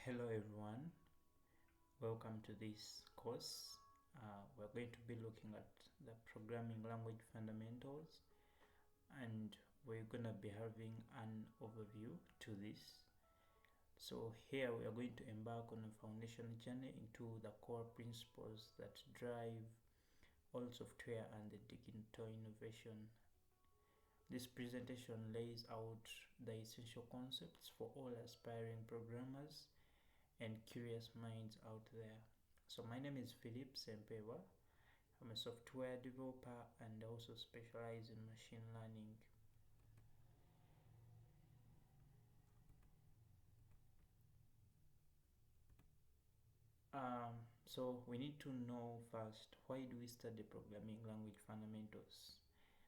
Hello everyone, welcome to this course. We're going to be looking at the programming language fundamentals, and we're going to be having an overview to this. So here we are going to embark on a foundation journey into the core principles that drive all software and the digital innovation. This presentation lays out the essential concepts for all aspiring programmers and curious minds out there. So my name is Phillip Ssempeebwa. I'm a software developer and also specialize in machine learning. So we need to know first, why do we study programming language fundamentals?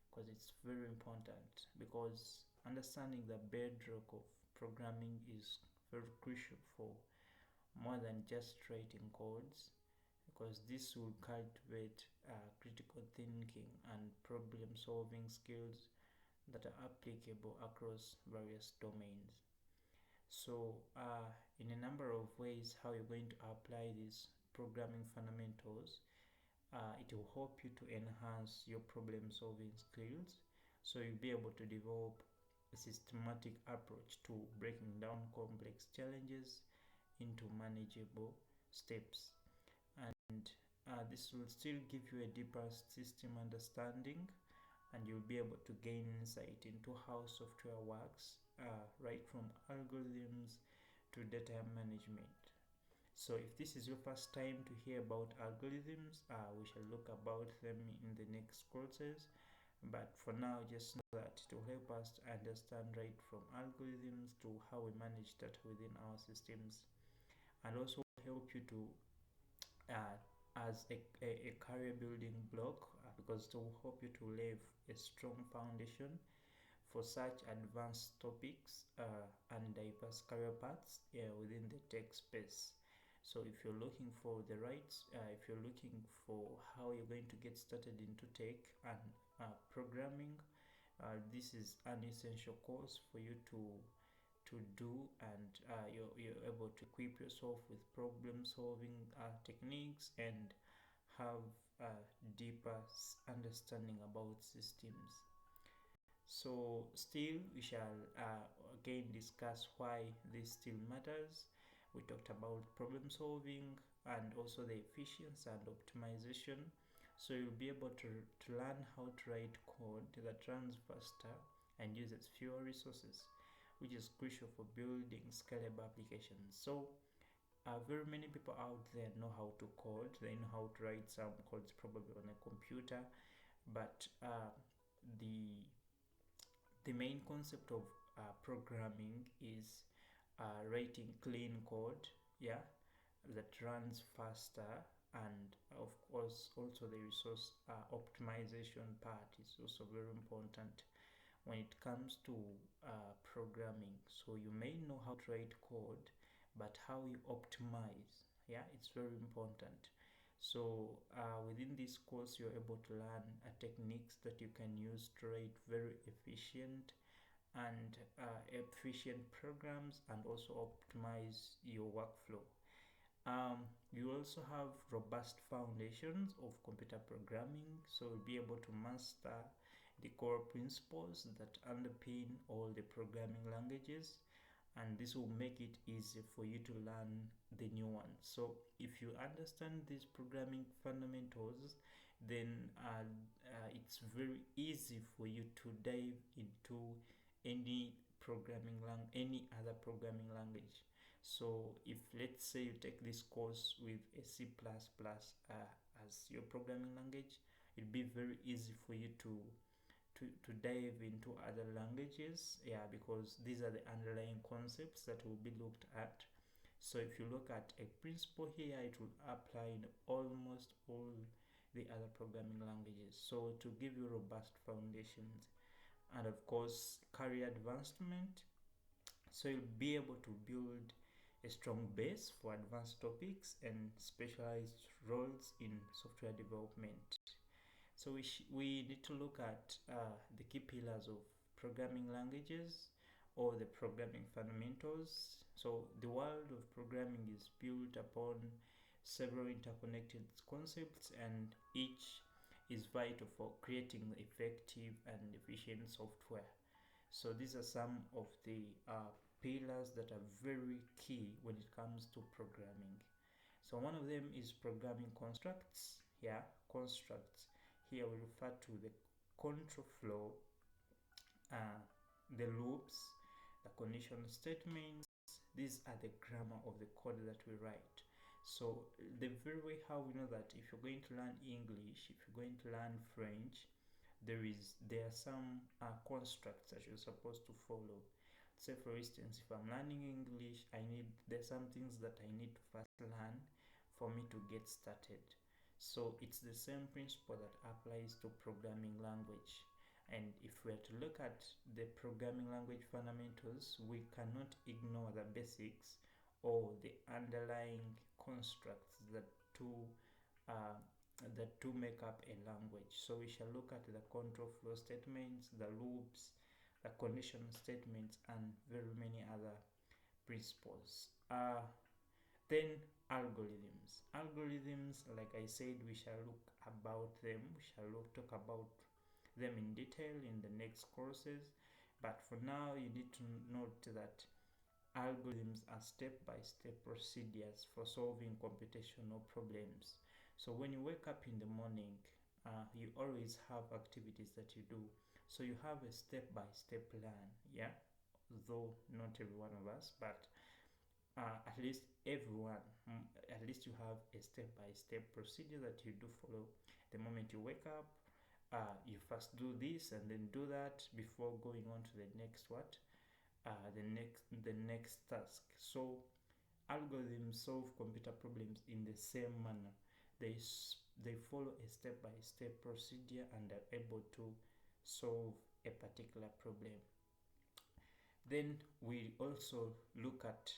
Because it's very important, because understanding the bedrock of programming is very crucial for more than just writing codes, because this will cultivate critical thinking and problem solving skills that are applicable across various domains. So in a number of ways, how you're going to apply these programming fundamentals, it will help you to enhance your problem solving skills, so you'll be able to develop a systematic approach to breaking down complex challenges into manageable steps. And this will still give you a deeper system understanding, and you'll be able to gain insight into how software works, right from algorithms to data management. So if this is your first time to hear about algorithms, we shall look about them in the next courses. But for now, just know that it will help us to understand right from algorithms to how we manage that within our systems, and also help you to as a career building block, because it will help you to lay a strong foundation for such advanced topics and diverse career paths within the tech space. So if you're looking for the rights, if you're looking for how you're going to get started into tech and programming, this is an essential course for you to do, and you're able to equip yourself with problem solving techniques and have a deeper understanding about systems. So still we shall again discuss why this still matters. We talked about problem solving and also the efficiency and optimization. So you'll be able to learn how to write code that runs faster and uses fewer resources, which is crucial for building scalable applications. So very many people out there know how to code. They know how to write some codes probably on a computer, but the the main concept of programming is writing clean code, yeah, that runs faster, and of course also the resource optimization part is also very important when it comes to programming. So you may know how to write code, but how you optimize, yeah, it's very important. So within this course, you're able to learn techniques that you can use to write very efficient and efficient programs, and also optimize your workflow. You also have robust foundations of computer programming, so you'll be able to master the core principles that underpin all the programming languages, and this will make it easy for you to learn the new ones. So if you understand these programming fundamentals, then it's very easy for you to dive into any any other programming language. So if let's say you take this course with a C++ as your programming language, it'd be very easy for you to dive into other languages, yeah, because these are the underlying concepts that will be looked at. So if you look at a principle here, it will apply in almost all the other programming languages, so to give you robust foundations. And of course, career advancement, so you'll be able to build a strong base for advanced topics and specialized roles in software development. So we need to look at the key pillars of programming languages or the programming fundamentals. So the world of programming is built upon several interconnected concepts, and each is vital for creating effective and efficient software. So these are some of the pillars that are very key when it comes to programming. So one of them is programming constructs. Yeah, constructs. Here we refer to the control flow, uh, the loops, the conditional statements. These are the grammar of the code that we write. So the very way how we know that if you're going to learn English, if you're going to learn French, there are some constructs that you're supposed to follow. Say for instance, if I'm learning English, there's some things that I need to first learn for me to get started. So it's the same principle that applies to programming language. And if we are to look at the programming language fundamentals, we cannot ignore the basics or the underlying constructs uh, that do make up a language. So we shall look at the control flow statements, the loops, the conditional statements, and very many other principles. Then algorithms. Algorithms, like I said, we shall look about them. We shall talk about them in detail in the next courses. But for now, you need to note that algorithms are step-by-step procedures for solving computational problems. So when you wake up in the morning, you always have activities that you do. So you have a step-by-step plan, yeah? Though not every one of us, but at least everyone, at least you have a step-by-step procedure that you do follow. The moment you wake up, you first do this and then do that before going on to the next the next task. So algorithms solve computer problems in the same manner. They follow a step-by-step procedure and are able to solve a particular problem. Then we also look at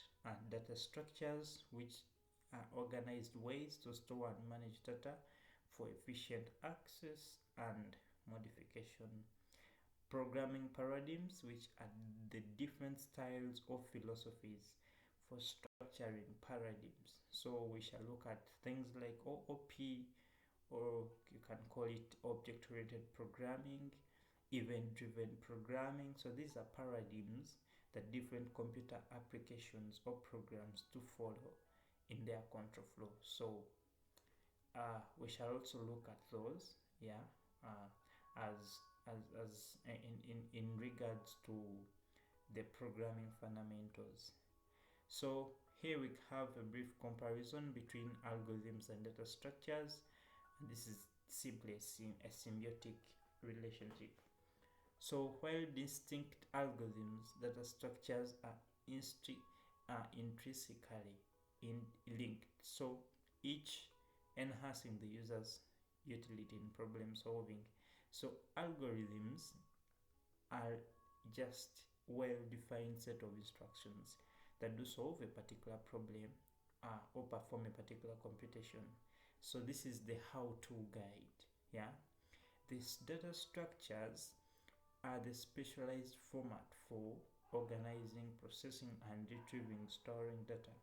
data structures, which are organized ways to store and manage data for efficient access and modification. Programming paradigms, which are the different styles or philosophies for structuring paradigms. So we shall look at things like OOP, or you can call it object-oriented programming, event-driven programming. So these are paradigms that different computer applications or programs do follow in their control flow. So we shall also look at those, yeah, as in regards to the programming fundamentals. So here we have a brief comparison between algorithms and data structures. And this is simply a symbiotic relationship. So while distinct algorithms, data structures are intrinsically linked, so each enhancing the user's utility in problem solving. So algorithms are just well-defined set of instructions that do solve a particular problem or perform a particular computation. So this is the how-to guide. Yeah, these data structures are the specialized format for organizing, processing, and retrieving, storing data.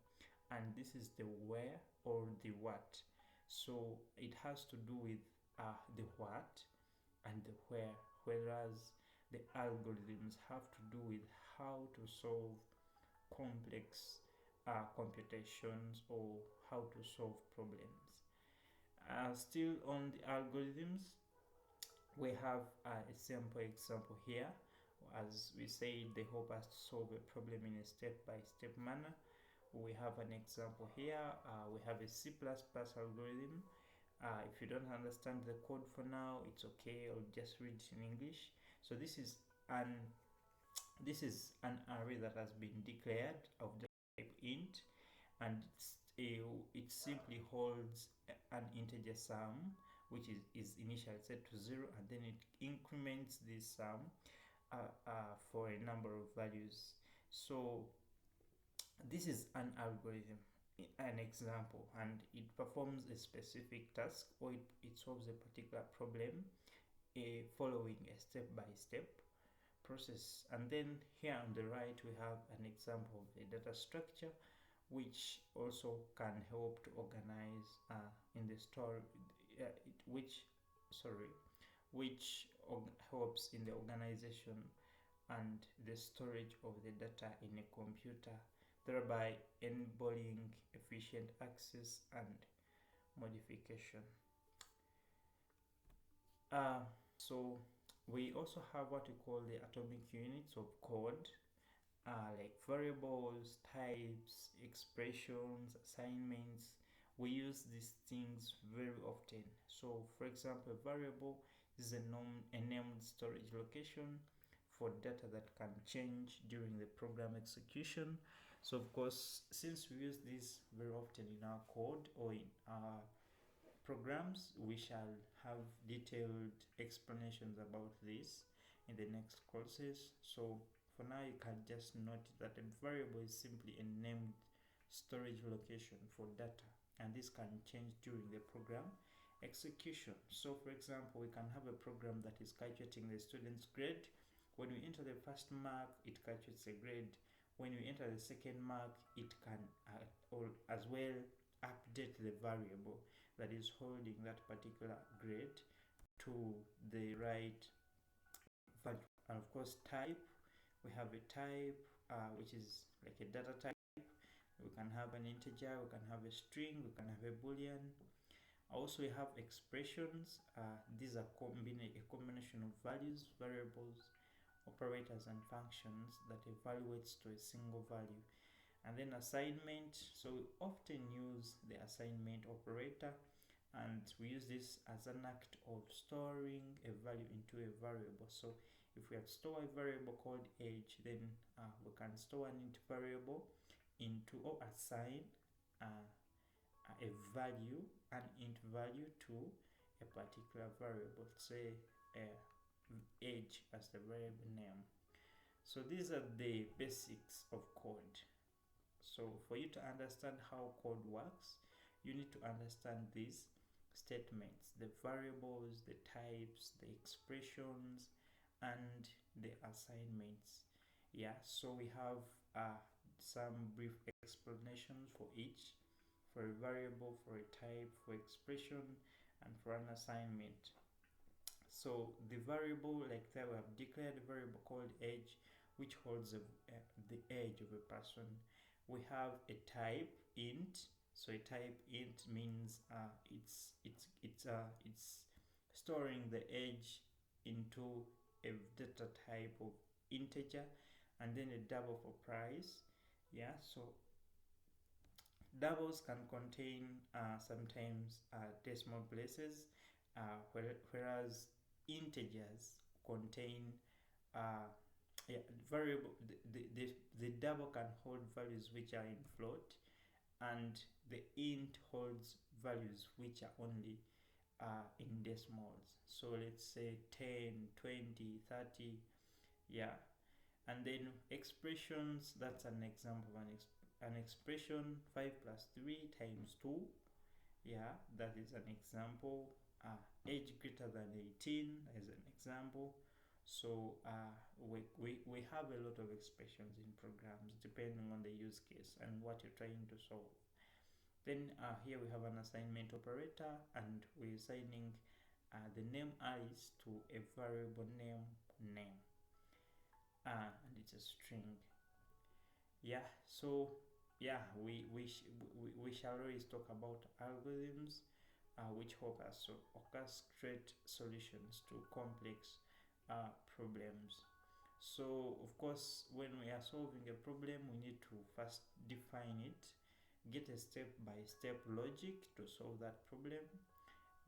And this is the where or the what. So it has to do with the what and the where, whereas the algorithms have to do with how to solve complex computations or how to solve problems. Still on the algorithms, we have a simple example here. As we say, they help us to solve a problem in a step-by-step manner. We have an example here. We have a C++ algorithm. If you don't understand the code for now, it's okay. I'll just read it in English. So this is an array that has been declared of the type int, and it simply holds an integer sum, which is initially set to 0, and then it increments this sum for a number of values. So this is an algorithm, an example, and it performs a specific task, or it solves a particular problem following a step-by-step process. And then here on the right we have an example of a data structure, which also can help to organize in the story, which sorry which helps in the organization and the storage of the data in a computer, thereby enabling efficient access and modification. So we also have what we call the atomic units of code, like variables, types, expressions, assignments. We use these things very often. So for example, a variable is a named storage location for data that can change during the program execution. So of course, since we use this very often in our code or in our programs, we shall have detailed explanations about this in the next courses. So for now, you can just note that a variable is simply a named storage location for data, and this can change during the program execution. So for example, we can have a program that is calculating the student's grade. When we enter the first mark, it calculates a grade. When we enter the second mark, it can as well update the variable that is holding that particular grade to the right value. And of course, type, we have a type which is like a data type. We can have an integer, we can have a string, we can have a boolean. Also we have expressions. These are a combination of values, variables, operators and functions that evaluates to a single value. And then assignment, so we often use the assignment operator, and we use this as an act of storing a value into a variable. So if we have stored a variable called age, then we can store an int variable into or assign a value, an int value to a particular variable, say age as the variable name. So these are the basics of code. So for you to understand how code works, you need to understand these statements: the variables, the types, the expressions, and the assignments. Yeah, so we have some brief explanations for each: for a variable, for a type, for expression, and for an assignment. So the variable, like that, we have declared a variable called age, which holds the age of a person. We have a type int. So a type int means it's storing the age into a data type of integer, and then a double for price. Yeah, so doubles can contain sometimes decimal places, whereas integers contain variable. The double can hold values which are in float, and the int holds values which are only in decimals. So let's say 10, 20, 30. Yeah. And then expressions, that's an example of an expression: 5 plus 3 times 2. Yeah, that is an example. Age greater than 18 is an example. So we have a lot of expressions in programs depending on the use case and what you're trying to solve. Then here we have an assignment operator, and we're assigning the name Alice to a variable name, and it's a string. Yeah, so yeah, we shall always talk about algorithms which help us to orchestrate solutions to complex problems. So of course, when we are solving a problem, we need to first define it, get a step-by-step logic to solve that problem.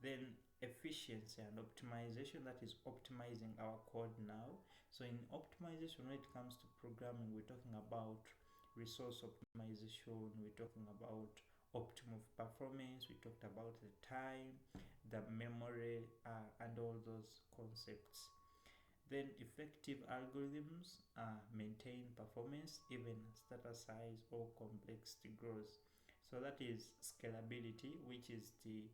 Then efficiency and optimization, that is optimizing our code now. So in optimization, when it comes to programming, we're talking about resource optimization, we're talking about optimum performance, we talked about the time, the memory, and all those concepts. Then effective algorithms maintain performance even as data size or complexity grows. So that is scalability, which is the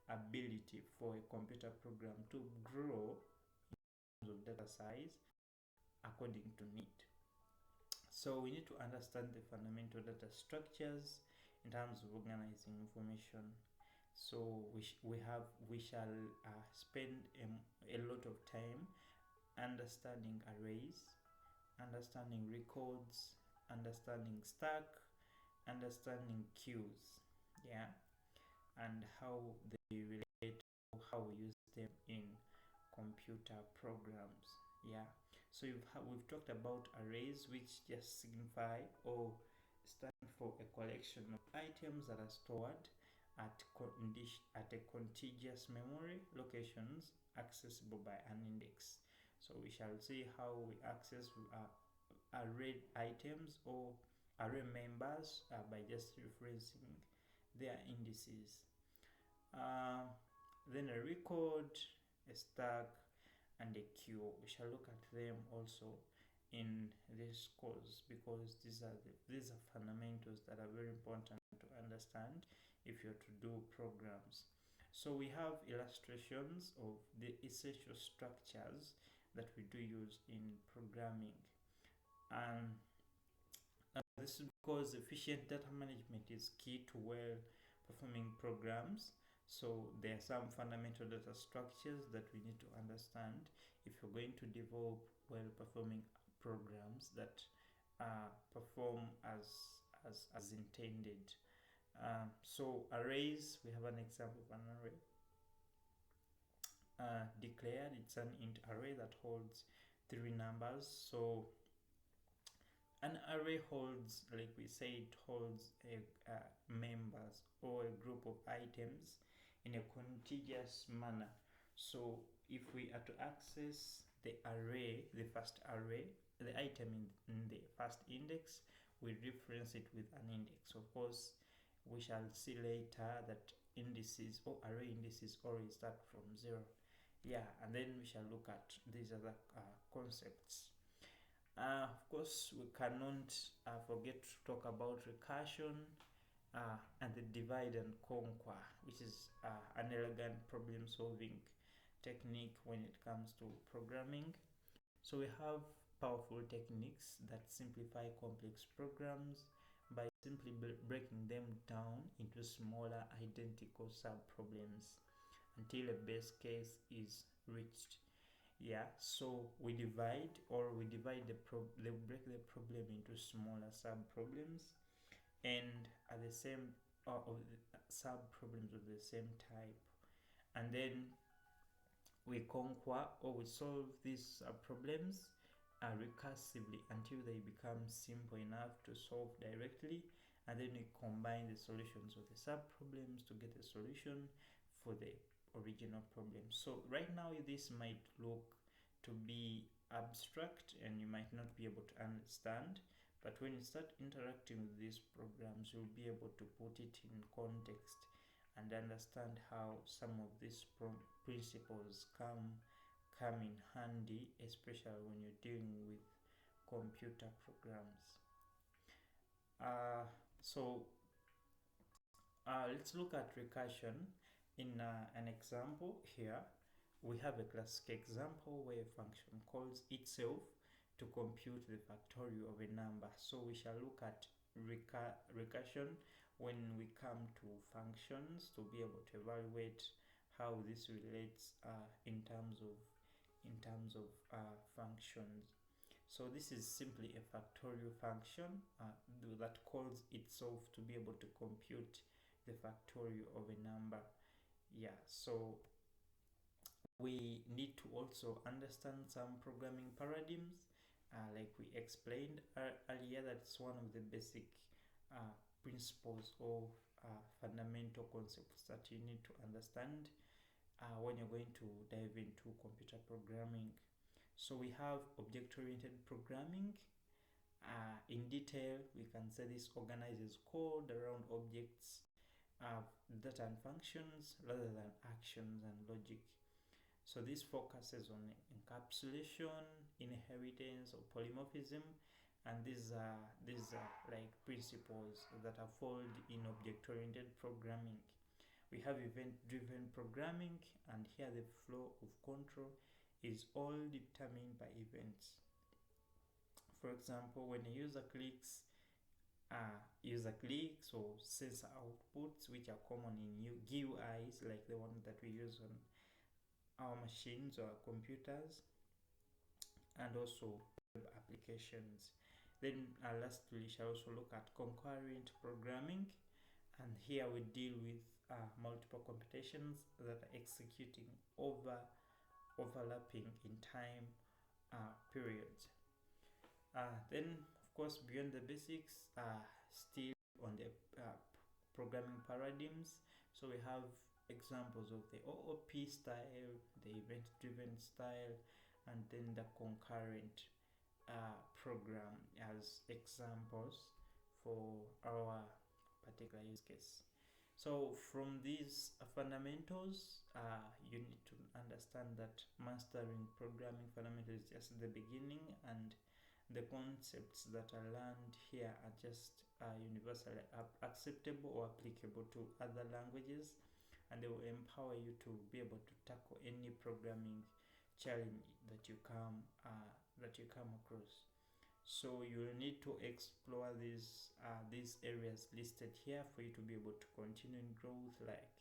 ability for a computer program to grow in terms of data size according to need. So we need to understand the fundamental data structures in terms of organizing information. So we shall spend a lot of time understanding arrays, understanding records, understanding stack, understanding queues, yeah, and how they relate, how we use them in computer programs, yeah. So we've talked about arrays, which just signify or stand for a collection of items that are stored at a contiguous memory locations accessible by an index. So we shall see how we access array items or array members by just referencing their indices. Then a record, a stack, and a queue. We shall look at them also in this course because these are fundamentals that are very important to understand if you're to do programs. So we have illustrations of the essential structures that we do use in programming, and this is because efficient data management is key to well performing programs. So there are some fundamental data structures that we need to understand if you're going to develop well performing programs that perform as intended. So arrays, we have an example of an array. Declared, it's an int array that holds 3 numbers. So an array holds, like we say, it holds members or a group of items in a contiguous manner. So if we are to access the array, the first array, the item in the first index, we reference it with an index. Of course, we shall see later that indices or array indices always start from 0. Yeah, and then we shall look at these other concepts. Of course, we cannot forget to talk about recursion and the divide and conquer, which is an elegant problem solving technique when it comes to programming. So we have powerful techniques that simplify complex programs by simply breaking them down into smaller identical sub-problems until a base case is reached. Yeah, so we divide break the problem into smaller sub problems, and at the same of the sub problems of the same type, and then we conquer or we solve these problems recursively until they become simple enough to solve directly, and then we combine the solutions of the sub problems to get a solution for the original problem. So right now this might look to be abstract and you might not be able to understand, but when you start interacting with these programs, you'll be able to put it in context and understand how some of these principles come in handy, especially when you're dealing with computer programs. Let's look at recursion in an example here. We have a classic example where a function calls itself to compute the factorial of a number. So we shall look at recursion when we come to functions to be able to evaluate how this relates in terms of functions. So this is simply a factorial function that calls itself to be able to compute the factorial of a number. Yeah, so we need to also understand some programming paradigms, like we explained earlier. That's one of the basic principles or fundamental concepts that you need to understand when you're going to dive into computer programming. So we have object-oriented programming. In detail, we can say this organizes code around objects, data and functions rather than actions and logic. So this focuses on encapsulation, inheritance, or polymorphism, and these are like principles that are followed in object-oriented programming. We have event-driven programming, and here the flow of control is all determined by events. For example, when a user clicks or sensor outputs, which are common in GUIs, like the one that we use on our machines or computers, and also web applications. Then lastly, we shall also look at concurrent programming, and here we deal with multiple computations that are executing overlapping in time periods. Then, of course, beyond the basics, still on the programming paradigms. So we have examples of the OOP style, the event-driven style, and then the concurrent program as examples for our particular use case. So from these fundamentals, you need to understand that mastering programming fundamentals is just the beginning, and the concepts that are learned here are just universally acceptable or applicable to other languages, and they will empower you to be able to tackle any programming challenge that you come across. So you will need to explore these areas listed here for you to be able to continue in growth, like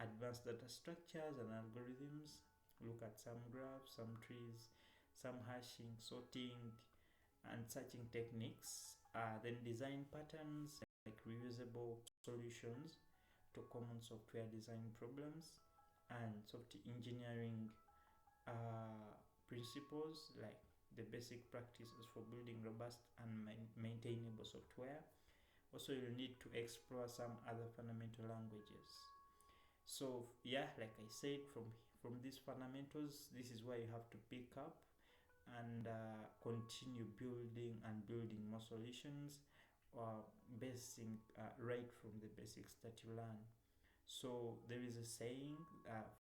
advanced data structures and algorithms, look at some graphs, some trees, some hashing, sorting, and searching techniques. Then design patterns, like reusable solutions to common software design problems, and software engineering principles, like the basic practices for building robust and maintainable software. Also, you'll need to explore some other fundamental languages. So yeah, like I said, from these fundamentals, this is where you have to pick up and continue building more solutions, basing right from the basics that you learn. So there is a saying,